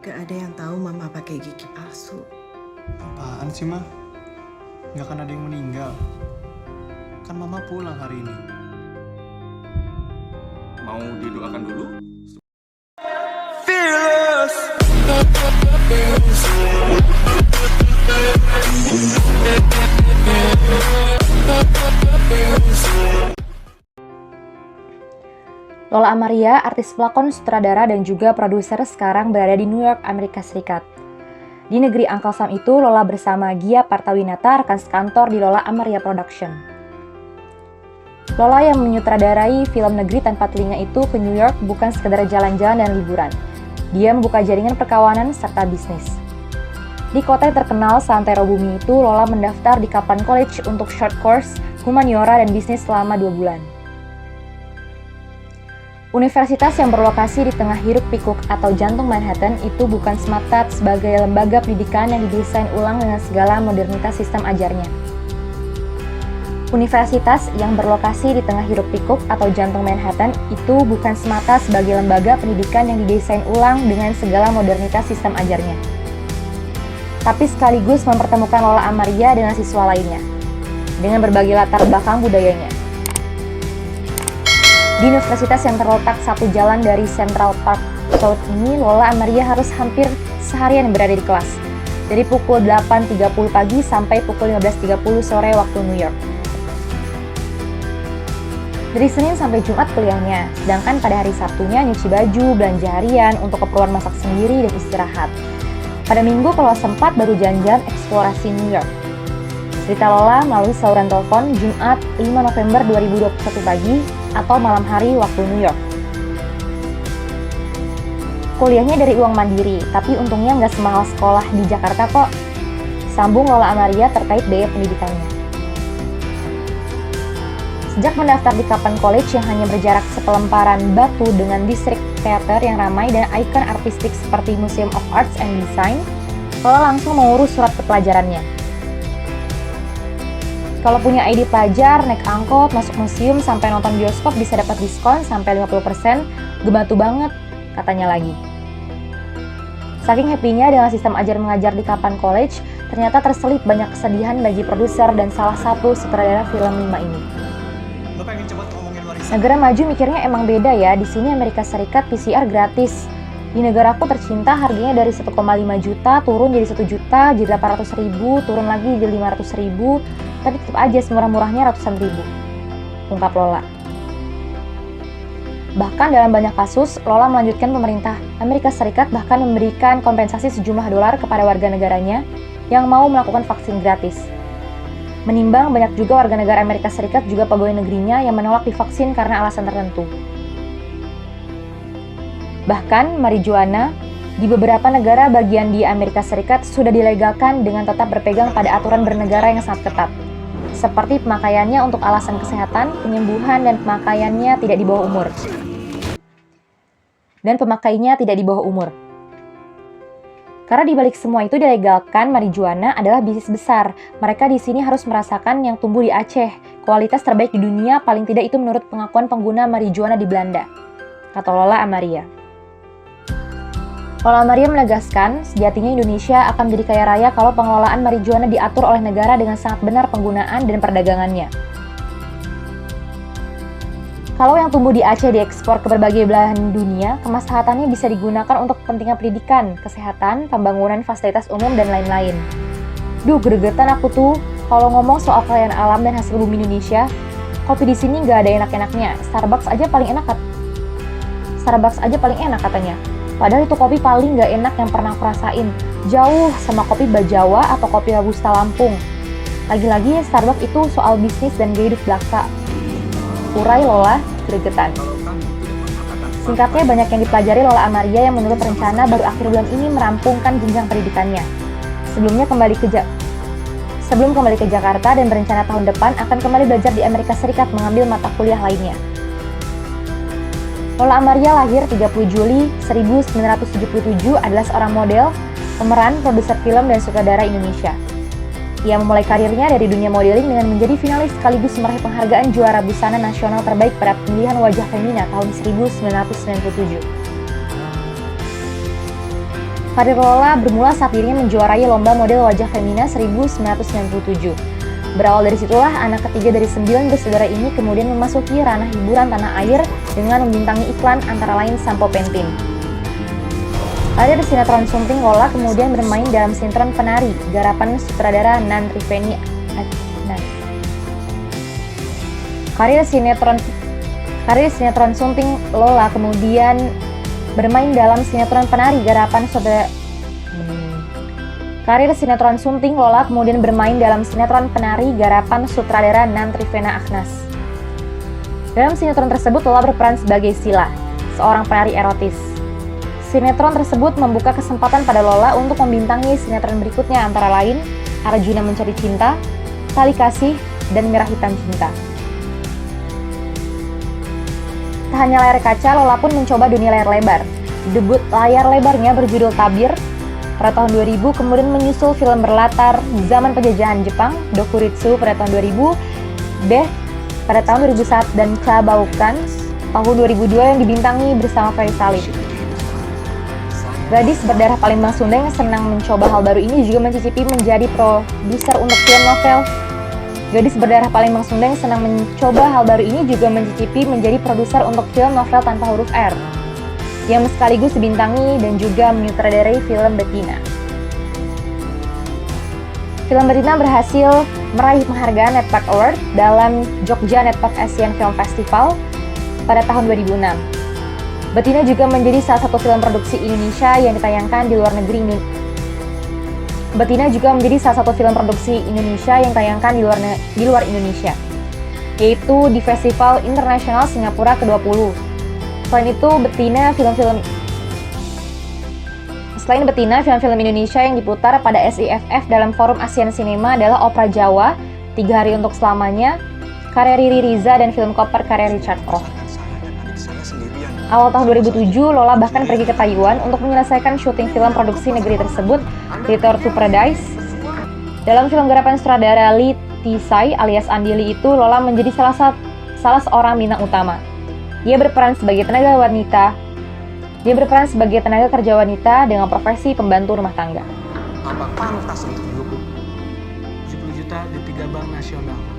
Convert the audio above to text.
Gak ada yang tahu mama pakai gigi palsu. Apaan sih, Ma? Nggak akan ada yang meninggal. Kan Mama pulang hari ini. Mau didoakan dulu? Lola Amaria, artis pelakon, sutradara, dan juga produser sekarang berada di New York, Amerika Serikat. Di negeri Uncle Sam itu, Lola bersama Gia Partawinata rekan sekantor di Lola Amaria Production. Lola yang menyutradarai film Negeri Tanpa Telinga itu ke New York bukan sekedar jalan-jalan dan liburan. Dia membuka jaringan perkawanan serta bisnis. Di kota yang terkenal seantero bumi itu, Lola mendaftar di Kaplan College untuk short course, humaniora, dan bisnis selama 2 bulan. Universitas yang berlokasi di tengah hiruk-pikuk atau jantung Manhattan itu bukan semata sebagai lembaga pendidikan yang didesain ulang dengan segala modernitas sistem ajarnya. Universitas yang berlokasi di tengah hiruk-pikuk atau jantung Manhattan itu bukan semata sebagai lembaga pendidikan yang didesain ulang dengan segala modernitas sistem ajarnya, tapi sekaligus mempertemukan Lola Amaria dengan siswa lainnya, dengan berbagai latar belakang budayanya. Di universitas yang terletak satu jalan dari Central Park South ini, Lola Amaria harus hampir seharian berada di kelas, dari pukul 8.30 pagi sampai pukul 15.30 sore waktu New York. Dari Senin sampai Jumat kuliahnya, sedangkan pada hari Sabtunya nyuci baju, belanja harian untuk keperluan masak sendiri dan istirahat. Pada Minggu kalau sempat baru jalan-jalan eksplorasi New York. Cerita Lola melalui saluran telepon Jumat 5 November 2021 pagi atau malam hari waktu New York. Kuliahnya dari uang mandiri, tapi untungnya nggak semahal sekolah di Jakarta kok. Sambung Lola Amaria terkait biaya pendidikannya. Sejak mendaftar di Kaplan College yang hanya berjarak sepelemparan batu dengan distrik teater yang ramai dan ikon artistik seperti Museum of Arts and Design, Lola langsung mengurus surat kepelajarannya. Kalau punya ID pelajar, naik angkot, masuk museum, sampai nonton bioskop bisa dapat diskon sampai 50%, gebantu banget, katanya lagi. Saking happy-nya dengan sistem ajar mengajar di Kaplan College, ternyata terselip banyak kesedihan bagi produser dan salah satu sutradara film 5 ini. Lo pengen cepet ngomongin warisan? Negara maju mikirnya emang beda ya, di sini Amerika Serikat PCR gratis. Di negaraku tercinta harganya dari 1,5 juta turun jadi 1 juta, jadi 800 ribu, turun lagi jadi 500 ribu, tapi tetap aja semurah-murahnya ratusan ribu, ungkap Lola. Bahkan dalam banyak kasus, Lola melanjutkan pemerintah Amerika Serikat bahkan memberikan kompensasi sejumlah dolar kepada warga negaranya yang mau melakukan vaksin gratis. Menimbang banyak juga warga negara Amerika Serikat juga pegawai negerinya yang menolak divaksin karena alasan tertentu. Bahkan marijuana di beberapa negara bagian di Amerika Serikat sudah dilegalkan dengan tetap berpegang pada aturan bernegara yang sangat ketat, seperti pemakaiannya untuk alasan kesehatan, penyembuhan, dan pemakaiannya tidak di bawah umur. Karena dibalik semua itu dilegalkan, marijuana adalah bisnis besar. Mereka di sini harus merasakan yang tumbuh di Aceh, kualitas terbaik di dunia, paling tidak itu menurut pengakuan pengguna marijuana di Belanda, kata Lola Amaria. Lola Amaria menegaskan, sejatinya Indonesia akan menjadi kaya raya kalau pengelolaan marijuana diatur oleh negara dengan sangat benar penggunaan dan perdagangannya. Kalau yang tumbuh di Aceh diekspor ke berbagai belahan dunia, kemaslahatannya bisa digunakan untuk kepentingan pendidikan, kesehatan, pembangunan fasilitas umum, dan lain-lain. Duh, gregetan aku tuh kalau ngomong soal kekayaan alam dan hasil bumi Indonesia. Kopi di sini nggak ada enak-enaknya. Starbucks aja paling enak katanya. Padahal itu kopi paling nggak enak yang pernah aku rasain. Jauh sama kopi Bajawa atau kopi Robusta Lampung. Lagi-lagi Starbucks itu soal bisnis dan gaya hidup belaka. Urai Lola gregetan. Singkatnya, banyak yang dipelajari Lola Amaria yang menurut rencana baru akhir bulan ini merampungkan jenjang pendidikannya. Sebelum kembali ke Jakarta dan berencana tahun depan akan kembali belajar di Amerika Serikat mengambil mata kuliah lainnya. Lola Amaria lahir 30 Juli 1977 adalah seorang model, pemeran, produser film, dan sutradara Indonesia. Ia memulai karirnya dari dunia modeling dengan menjadi finalis sekaligus meraih penghargaan juara busana nasional terbaik pada pemilihan wajah Femina tahun 1997. Karir Lola bermula saat dirinya menjuarai lomba model wajah Femina 1997. Berawal dari situlah anak ketiga dari 9 bersaudara ini kemudian memasuki ranah hiburan tanah air dengan membintangi iklan antara lain sampo Pantene. Karir sinetron Sunting Lola kemudian bermain dalam sinetron Penari, garapan sutradara Nan Triveni Adnan. Karir sinetron Sunting Lola kemudian bermain dalam sinetron Penari, garapan sutradara Karir sinetron Sunting Lola kemudian bermain dalam sinetron Penari, garapan sutradara Nan Trivena Agnas. Dalam sinetron tersebut Lola berperan sebagai Sila, seorang penari erotis. Sinetron tersebut membuka kesempatan pada Lola untuk membintangi sinetron berikutnya antara lain Arjuna Mencari Cinta, Tali Kasih, dan Merah Hitam Cinta. Tak hanya layar kaca, Lola pun mencoba dunia layar lebar. Debut layar lebarnya berjudul Tabir pada tahun 2000, kemudian menyusul film berlatar zaman penjajahan Jepang, Dokuritsu pada tahun 2000, Beh pada tahun 2001, dan Cabaukan tahun 2002 yang dibintangi bersama Ferry Salim. Gadis berdarah Palembang Sunda yang senang mencoba hal baru ini juga mencicipi menjadi produser untuk film novel. Gadis berdarah Palembang Sunda yang senang mencoba hal baru ini juga mencicipi menjadi produser untuk film novel tanpa huruf R, yang sekaligus dibintangi dan juga menyutradarai film Betina. Film Betina berhasil meraih penghargaan Netpark Award dalam Jogja Netpark Asian Film Festival pada tahun 2006. Betina juga menjadi salah satu film produksi Indonesia yang ditayangkan di luar negeri di luar Indonesia, yaitu di Festival Internasional Singapura ke-20. Selain Betina, film-film Indonesia yang diputar pada SIFF dalam Forum ASEAN Cinema adalah Opera Jawa, 3 Hari Untuk Selamanya, karya Riri Riza, dan film Koper karya Richard Oh. Awal tahun 2007, Lola bahkan pergi ke Taiwan untuk menyelesaikan syuting film produksi negeri tersebut, Return to Paradise. Dalam film garapan sutradara Lee Tisai alias Andi Lee itu, Lola menjadi salah seorang bintang utama. Dia berperan sebagai tenaga kerja wanita dengan profesi pembantu rumah tangga. Apa pantas untuk dihukum? 70 juta di 3 bank nasional.